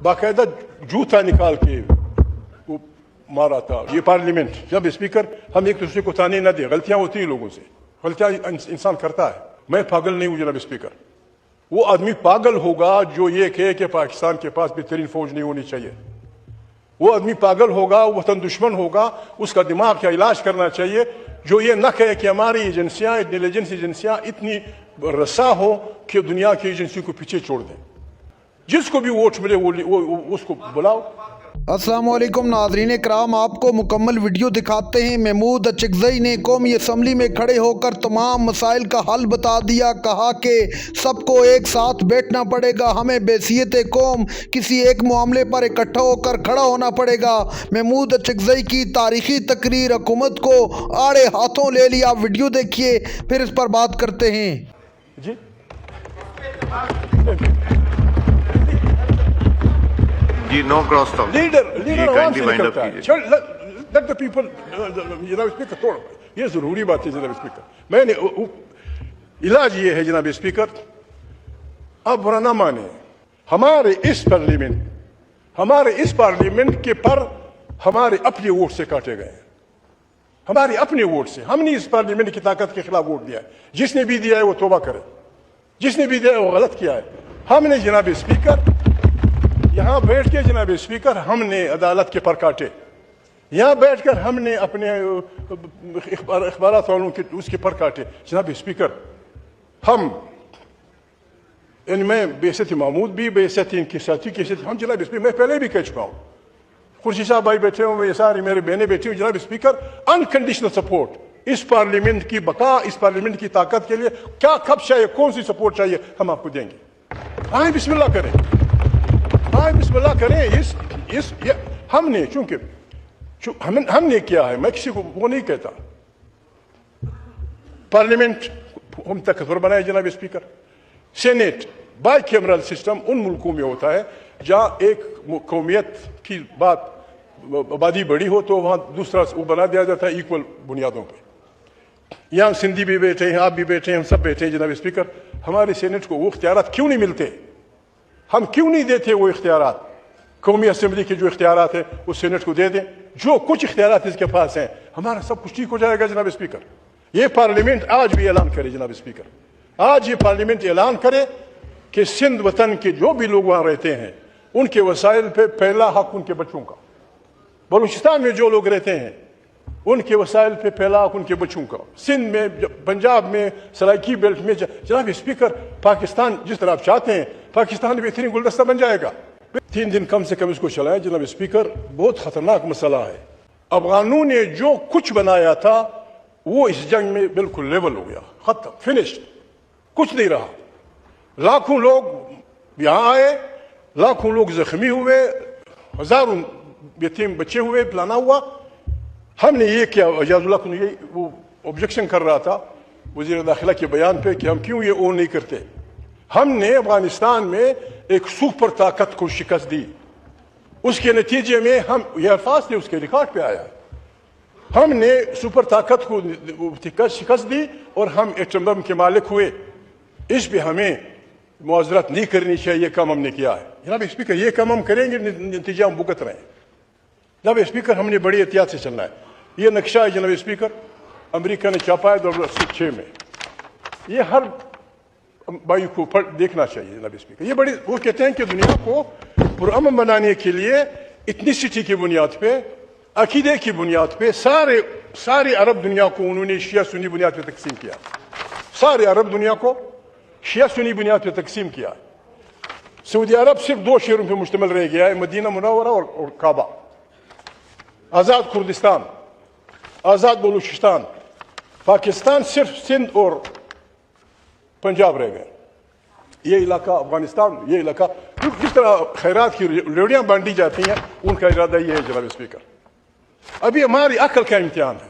باقاعدہ جوتا نکال کے وہ مارا تھا. یہ پارلیمنٹ. جناب اسپیکر, ہم ایک دوسرے کو تانے نہ دیں, غلطیاں ہوتی ہیں لوگوں سے, غلطیاں انسان کرتا ہے. میں پاگل نہیں ہوں جناب اسپیکر. وہ آدمی پاگل ہوگا جو یہ کہے کہ پاکستان کے پاس بہترین فوج نہیں ہونی چاہیے. وہ آدمی پاگل ہوگا, وطن دشمن ہوگا, اس کا دماغ کا علاج کرنا چاہیے, جو یہ نہ کہے کہ ہماری ایجنسیاں, انٹیلیجنس ایجنسیاں اتنی رسا ہو کہ دنیا کی ایجنسیوں کو پیچھے چھوڑ دیں. جس کو بھی ووٹ ملے وہ اس کو بلاؤ. السلام علیکم ناظرین کرام, آپ کو مکمل ویڈیو دکھاتے ہیں. محمود اچکزئی نے قومی اسمبلی میں کھڑے ہو کر تمام مسائل کا حل بتا دیا. کہا کہ سب کو ایک ساتھ بیٹھنا پڑے گا, ہمیں بحیثیت قوم کسی ایک معاملے پر اکٹھا ہو کر کھڑا ہونا پڑے گا. محمود اچکزئی کی تاریخی تقریر حکومت کو آڑے ہاتھوں لے لیا. ویڈیو دیکھیے پھر اس پر بات کرتے ہیں. جی جی, نو کراس ٹاک. لیڈر عوام سے نکلتا ہے. Let the people. جناب اسپیکر, توڑ, یہ ضروری بات ہے جناب اسپیکر. میں نے علاج یہ ہے جناب اسپیکر, آپ برا نہ مانیں, ہمارے اس پارلیمنٹ کے پر ہمارے اپنے ووٹ سے کاٹے گئے ہیں. ہمارے اپنے ووٹ سے. ہم نے اس پارلیمنٹ کی طاقت کے خلاف ووٹ دیا ہے. جس نے بھی دیا ہے وہ توبہ کرے, جس نے بھی دیا ہے وہ غلط کیا ہے. ہم نے جناب اسپیکر یہاں بیٹھ کے جناب اسپیکر ہم نے عدالت کے پر کاٹے. یہاں بیٹھ کر ہم نے اپنے اخبارات والوں کے اس کے پر کاٹے. جناب اسپیکر, ہم میں بحیثیت محمود بھی, بحیثیت ان کی ساتھی کی حیثیت, ہم جناب اسپیکر, میں پہلے بھی کہہ چکا ہوں, خورشی صاحب بھائی بیٹھے ہوں, یہ ساری میرے بہنیں بیٹھی ہوں. جناب اسپیکر, انکنڈیشنل سپورٹ اس پارلیمنٹ کی بقا, اس پارلیمنٹ کی طاقت کے لیے کیا کب چاہیے, کون سی سپورٹ چاہیے, ہم آپ کو دیں گے. آئیں بسم اللہ کریں, آئیں بسم اللہ کریں. ہم نے چونکہ ہم نے کیا ہے, میں کسی کو وہ نہیں کہتا. پارلیمنٹ ہم طاقتور بنائے جناب speaker. Senate bicameral system ان ملکوں میں ہوتا ہے جہاں ایک قومیت کی بات آبادی بڑی ہو تو وہاں دوسرا وہ بنا دیا جاتا ہے ایکول بنیادوں پہ. یہاں سندھی بھی بیٹھے ہیں, آپ بھی بیٹھے ہیں, ہم سب بیٹھے ہیں جناب اسپیکر. ہمارے سینیٹ کو وہ اختیارات کیوں نہیں ملتے, ہم کیوں نہیں دیتے وہ اختیارات؟ قومی اسمبلی کے جو اختیارات ہیں وہ سینیٹ کو دے دیں. جو کچھ اختیارات اس کے پاس ہیں, ہمارا سب کچھ ٹھیک ہو جائے گا جناب اسپیکر. یہ پارلیمنٹ آج بھی اعلان کرے جناب اسپیکر, آج یہ پارلیمنٹ اعلان کرے کہ سندھ وطن کے جو بھی لوگ وہاں رہتے ہیں ان کے وسائل پہ پہلا حق ان کے بچوں کا. بلوچستان میں جو لوگ رہتے ہیں ان کے وسائل پہ پہلا حق ان کے بچوں کا. سندھ میں, پنجاب میں, سرائکی بیلٹ میں. جناب اسپیکر, پاکستان جس طرح آپ چاہتے ہیں پاکستان بہترین گلدستہ بن جائے گا. 3 دن کم سے کم اس کو چلائیں جناب اسپیکر. بہت خطرناک مسئلہ ہے. افغانوں نے جو کچھ بنایا تھا وہ اس جنگ میں بالکل لیول ہو گیا, ختم, فنشڈ, کچھ نہیں رہا. لاکھوں لوگ یہاں آئے, لاکھوں لوگ زخمی ہوئے, ہزاروں یتیم بچے ہوئے, پلانا ہوا. ہم نے یہ کیا, اجاز اللہ کو یہ وہ آبجیکشن کر رہا تھا وزیر داخلہ کے بیان پہ کہ ہم کیوں یہ او نہیں کرتے. ہم نے افغانستان میں ایک سپر طاقت کو شکست دی. اس کے نتیجے میں ہم, یہ الفاظ تھے اس کے ریکارڈ پہ آیا, ہم نے سپر طاقت کو شکست دی اور ہم ایٹم بم کے مالک ہوئے. اس پہ ہمیں معذرت نہیں کرنی چاہیے. یہ کام ہم نے کیا ہے جناب اسپیکر, یہ کام ہم کریں گے, نتیجہ ہم بھگت رہے ہیں. جناب اسپیکر, ہم نے بڑی احتیاط سے چلنا ہے. یہ نقشہ ہے جناب اسپیکر, امریکہ نے چھاپا ہے 2006 میں. یہ ہر بھائی کو دیکھنا چاہیے جناب اسپیکر. یہ بڑی, وہ کہتے ہیں کہ دنیا کو پرامن بنانے کے لیے ایتھنیسٹی کی بنیاد پہ, عقیدے کی بنیاد پہ سارے عرب دنیا کو انہوں نے شیعہ سنی بنیاد پہ تقسیم کیا. سارے عرب دنیا کو شیعہ سنی بنیاد پہ تقسیم کیا. سعودی عرب صرف 2 شہروں پہ مشتمل رہ گیا ہے, مدینہ منورہ اور کعبہ. آزاد کردستان, آزاد بلوچستان. پاکستان صرف سندھ اور پنجاب رہ گئے. یہ علاقہ افغانستان, یہ علاقہ جس طرح خیرات کی ریڑیاں بانٹی جاتی ہیں ان کا ارادہ یہ ہے جناب اسپیکر. ابھی ہماری عقل کا امتحان ہے,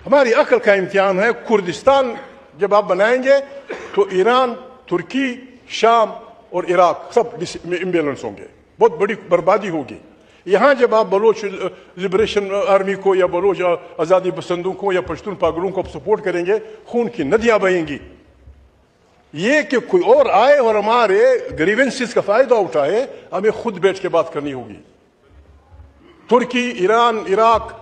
ہماری عقل کا امتحان ہے. کردستان جب آپ بنائیں گے تو ایران, ترکی, شام اور عراق سب امبیلنس ہوں گے, بہت بڑی بربادی ہوگی. یہاں جب آپ بلوچ لبریشن آرمی کو یا بلوچ آزادی پسندوں کو یا پشتون پاگلوں کو آپ سپورٹ کریں گے, خون کی ندیاں بہیں گی. یہ کہ کوئی اور آئے اور ہمارے گریونسز کا فائدہ اٹھائے، ہمیں خود بیٹھ کے بات کرنی ہوگی. ترکی، ایران، عراق،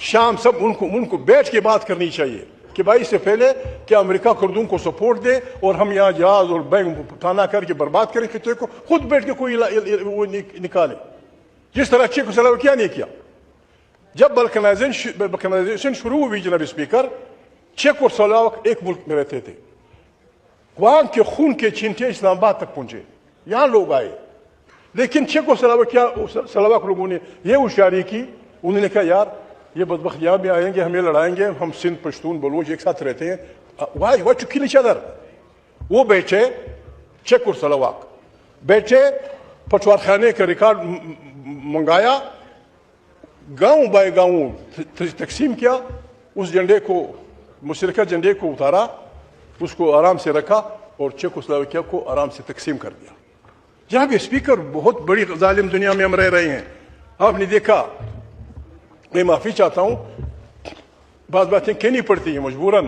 شام، سب ان کو بیٹھ کے بات کرنی چاہیے کہ بھائی اس سے پہلے کہ امریکہ کردوں کو سپورٹ دے اور ہم یہاا جہاز اور بینک اٹھانا کر کے برباد کریں خطے کو، خود بیٹھ کے کوئی وہ نکالے. جس طرح چیک سلوواکیہ نے کیا. جب بلکنائزیشن شروع ہوئی جناب اسپیکر، چیک اور سلوواک ایک ملک میں رہتے تھے. وہاں کے خون کے چھینٹے اسلام آباد تک پہنچے، یہاں لوگ آئے. لیکن چیک اور سلوواک لوگوں نے یہ ہوشیاری کی، انہوں نے کہا یار یہ بدبخت یہاں بھی آئیں گے، ہمیں لڑائیں گے، ہم سندھ، پشتون، بلوچ ایک ساتھ رہتے ہیں. Why to kill each other؟ وہ بیٹھے چیک اور سلوواک، بیٹھے پٹوار خانے کا ریکارڈ منگایا، گاؤں بائی گاؤں تقسیم کیا، اس جھنڈے کو، مشترکہ جھنڈے کو اتارا، اس کو آرام سے رکھا اور چیک اور سلوواکیہ کو آرام سے تقسیم کر دیا. جناب اسپیکر، بہت بڑی ظالم دنیا میں ہم رہ رہے ہیں. آپ نے دیکھا، میں معافی چاہتا ہوں، بعض باتیں کہنی پڑتی ہیں مجبوراً،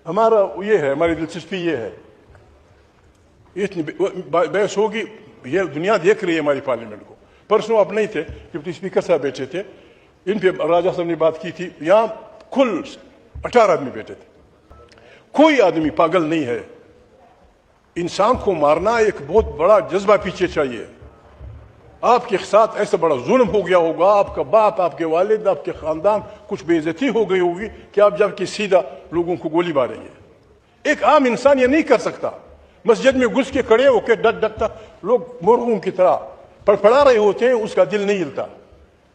ہمارا یہ ہے، ہماری دلچسپی یہ ہے. اتنی بحث ہوگی، یہ دنیا دیکھ رہی ہے ہماری پارلیمنٹ کو. پرسوں آپ نہیں تھے جب اسپیکر صاحب بیٹھے تھے، ان پہ راجہ صاحب نے بات کی تھی، یہاں کل 18 آدمی بیٹھے تھے. کوئی آدمی پاگل نہیں ہے. انسان کو مارنا ایک بہت بڑا جذبہ پیچھے چاہیے. آپ کے ساتھ ایسا بڑا ظلم ہو گیا ہوگا، آپ کا باپ، آپ کے والد، آپ کے خاندان، کچھ بے عزتی ہو گئی ہوگی کہ آپ جب کہ سیدھا لوگوں کو گولی ماریں گے. ایک عام انسان یہ نہیں کر سکتا. مسجد میں گھس کے کھڑے ہو کے ڈٹتا، لوگ مرغوں کی طرح پڑپڑا رہے ہوتے ہیں، اس کا دل نہیں ہلتا.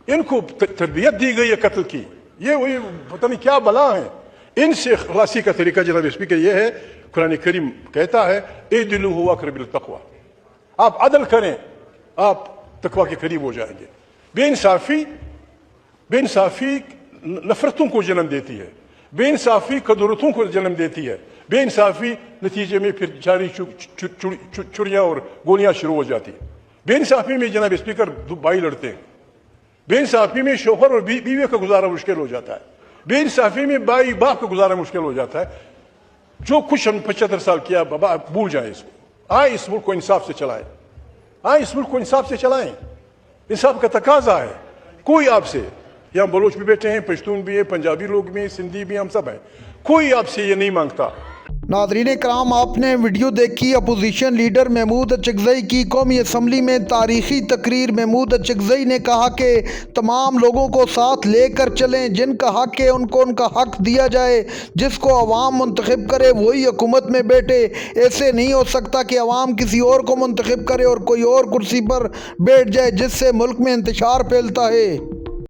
ان کو تربیت دی گئی ہے قتل کی، یہ وہی پتہ نہیں کیا بلا ہے. ان سے خلاصی کا طریقہ جناب اسپیکر یہ ہے، قرآن کریم کہتا ہے اعدلوا اقرب للتقوی، آپ عدل کریں، آپ تقوی کے قریب ہو جائیں گے. بے انصافی نفرتوں کو جنم دیتی ہے، بے انصافی قدرتوں کو جنم دیتی ہے، بے انصافی نتیجے میں پھر جاری چڑیاں اور گولیاں شروع ہو جاتی ہیں. بے انصافی میں جناب اسپیکر بھائی لڑتے ہیں، بے انصافی میں شوہر اور بیوی کا گزارا مشکل ہو جاتا ہے، بے انصافی میں بھائی باپ کا گزارا مشکل ہو جاتا ہے. جو کچھ ہم 75 سال کیا بابا بھول جائیں اس کو. آئے اس ملک کو انصاف سے چلائیں، آئے اس ملک کو انصاف سے چلائیں. انصاف کا تقاضا ہے. کوئی آپ سے، یہاں بلوچ بھی بیٹھے ہیں، پشتون بھی ہیں، پنجابی لوگ بھی ہیں، سندھی بھی، ہم سب ہیں، کوئی آپ سے یہ نہیں مانگتا. ناظرین کرام، آپ نے ویڈیو دیکھی اپوزیشن لیڈر محمود اچکزئی کی قومی اسمبلی میں تاریخی تقریر. محمود اچکزئی نے کہا کہ تمام لوگوں کو ساتھ لے کر چلیں، جن کا حق ہے ان کو ان کا حق دیا جائے، جس کو عوام منتخب کرے وہی حکومت میں بیٹھے. ایسے نہیں ہو سکتا کہ عوام کسی اور کو منتخب کرے اور کوئی اور کرسی پر بیٹھ جائے، جس سے ملک میں انتشار پھیلتا ہے.